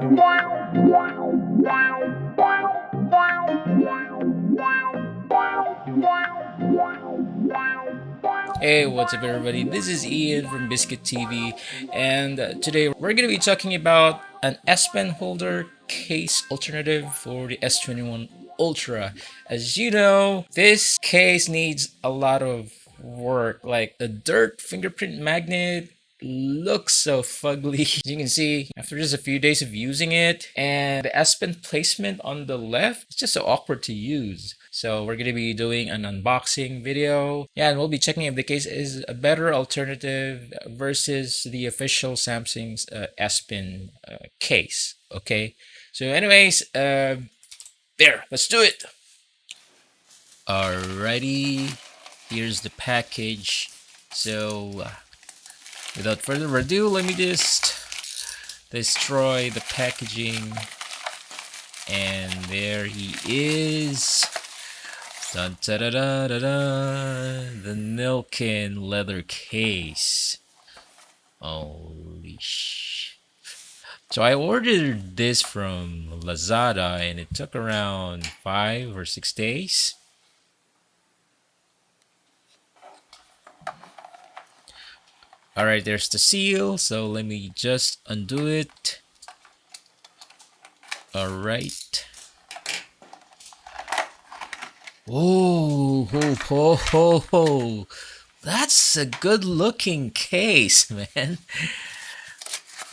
Hey, what's up, everybody? This is Ian from Biscuit TV, and today we're going to be talking about an S Pen holder case alternative for the S21 Ultra. As you know, this case needs a lot of work, like a dirt fingerprint magnet. Looks so fugly. As you can see, after just a few days of using it, and the S Pen placement on the left, it's just so awkward to use. So we're going to be doing an unboxing video. Yeah, and we'll be checking if the case is a better alternative versus the official Samsung's S Pen case. Okay. So anyways, there, let's do it. Alrighty, here's the package. So without further ado, let me just destroy the packaging. And there he is. Dun, da, da, da, da, da. The Nillkin Leather Case. Holy sh! So I ordered this from Lazada and it took around 5 or 6 days. Alright, there's the seal, so let me just undo it. Alright. Oh, ho, ho, ho, ho. That's a good looking case, man.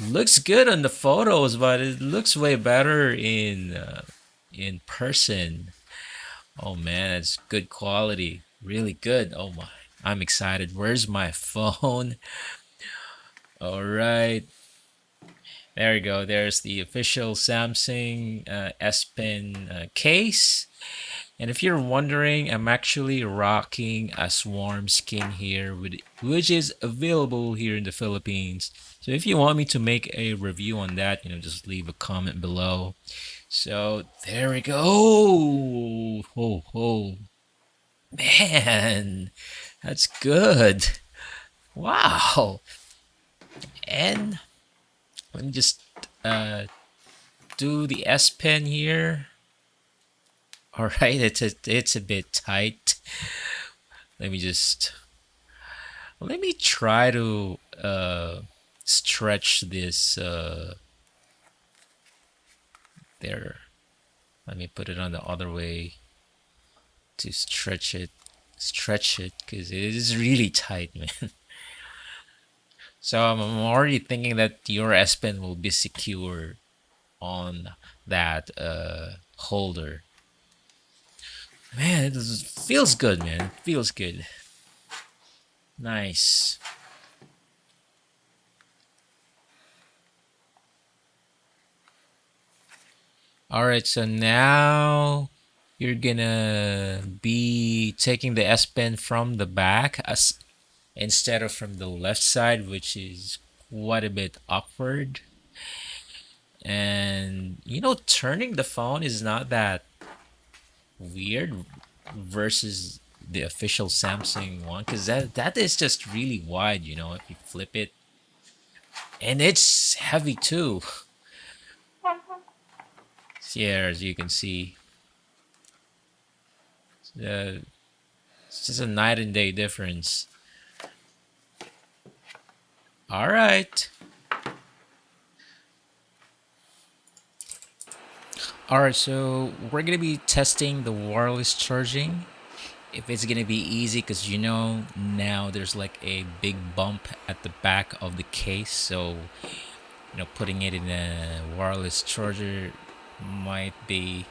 Looks good on the photos, but it looks way better in person. Oh man, it's good quality. Really good. Oh my. I'm excited. Where's my phone? All right. There we go. There's the official Samsung S Pen case. And if you're wondering, I'm actually rocking a swarm skin here, which is available here in the Philippines. So if you want me to make a review on that, just leave a comment below. So there we go. Ho, ho. Man, that's good. Wow. And let me just do the S Pen here. All right, it's a bit tight. Let me try to stretch this there. Let me put it on the other way to stretch it because it is really tight, man. So I'm already thinking that your S Pen will be secure on that holder. Man, it feels good, man. It feels good. Nice. Alright, so now you're gonna be taking the S Pen from the back instead of from the left side, which is quite a bit awkward. And turning the phone is not that weird versus the official Samsung one, because that is just really wide, if you flip it, and it's heavy too. Yeah, as you can see, it's just a night and day difference. All right. Alright, so we're gonna be testing the wireless charging. If it's gonna be easy, because now there's like a big bump at the back of the case, so putting it in a wireless charger might be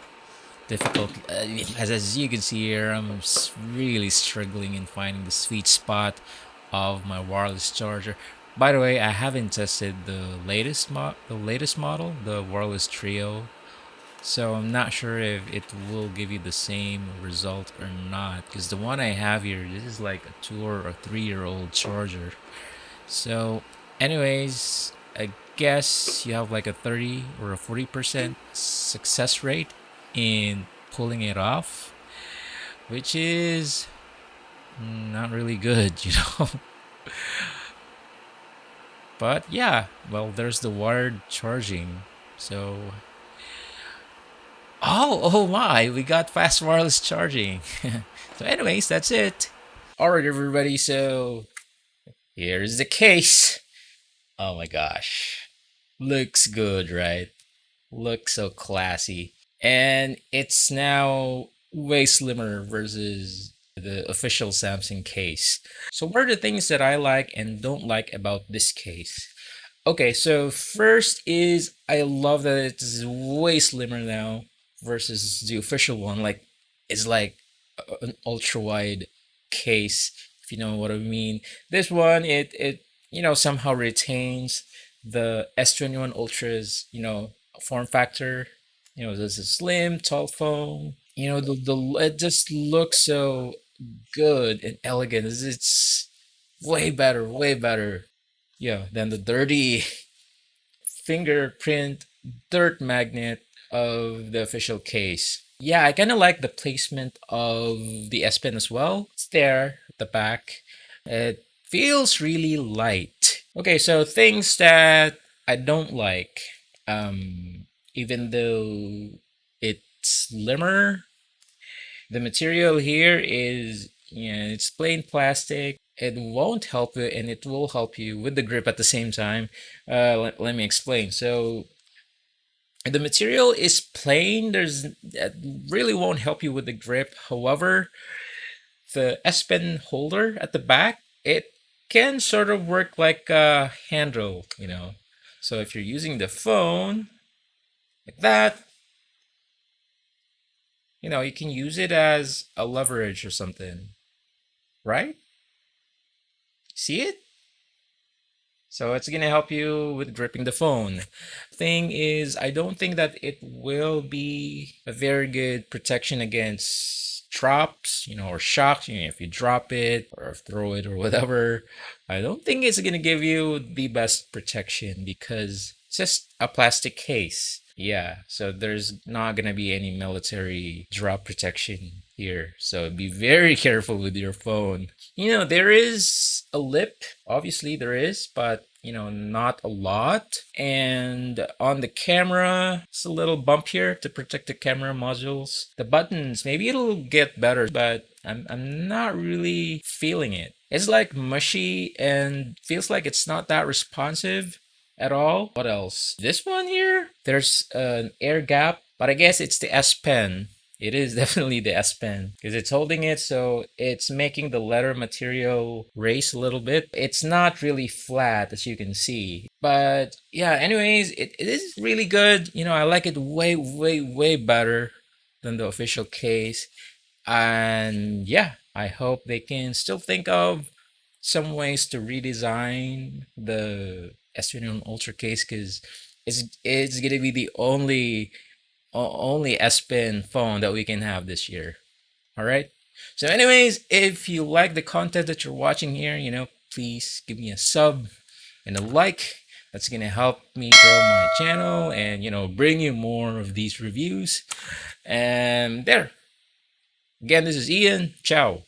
difficult. As you can see here, I'm really struggling in finding the sweet spot of my wireless charger. By the way, I haven't tested the latest model, the wireless trio. So I'm not sure if it will give you the same result or not, because the one I have here, this is like a 2 or 3-year-old charger. So anyways, I guess you have like a 30 or a 40% success rate in pulling it off, which is not really good, But yeah, well, there's the wired charging. So, oh my, we got fast wireless charging. So, anyways, that's it. All right, everybody. So, here's the case. Oh my gosh. Looks good, right? Looks so classy. And it's now way slimmer versus the official Samsung case. So, what are the things that I like and don't like about this case? Okay, so first is I love that it's way slimmer now versus the official one. Like, it's like an ultra wide case, if you know what I mean. This one, it somehow retains the S21 Ultra's form factor. There's a slim, tall phone. The it just looks so good and elegant. It's way better, yeah, than the dirty fingerprint dirt magnet of the official case. Yeah, I kind of like the placement of the S Pen as well. It's there at the back. It feels really light. Okay, so things that I don't like. Even though it's slimmer, the material here is, it's plain plastic. It won't help you, and it will help you with the grip at the same time. Let me explain. So the material is plain. That really won't help you with the grip. However, the S Pen holder at the back, it can sort of work like a handle. So if you're using the phone like that, you can use it as a leverage or something, right? See it? So it's gonna help you with gripping the phone. Thing is, I don't think that it will be a very good protection against drops, or shocks, if you drop it or throw it or whatever. I don't think it's gonna give you the best protection because it's just a plastic case. Yeah, so there's not gonna be any military drop protection here. So be very careful with your phone. There is a lip, obviously there is, but not a lot. And on the camera, it's a little bump here to protect the camera modules. The buttons, maybe it'll get better, but I'm not really feeling it. It's like mushy and feels like it's not that responsive at all. What else? This one here, there's an air gap, but I guess it's the S Pen. It is definitely the S Pen because it's holding it, so it's making the leather material race a little bit. It's not really flat, as you can see. But yeah, anyways, it is really good. I like it way better than the official case. And yeah, I hope they can still think of some ways to redesign the S21 Ultra case because it's gonna be the only S Pen phone that we can have this year. All right. So, anyways, if you like the content that you're watching here, please give me a sub and a like. That's gonna help me grow my channel and bring you more of these reviews. And there. Again, this is Ian. Ciao.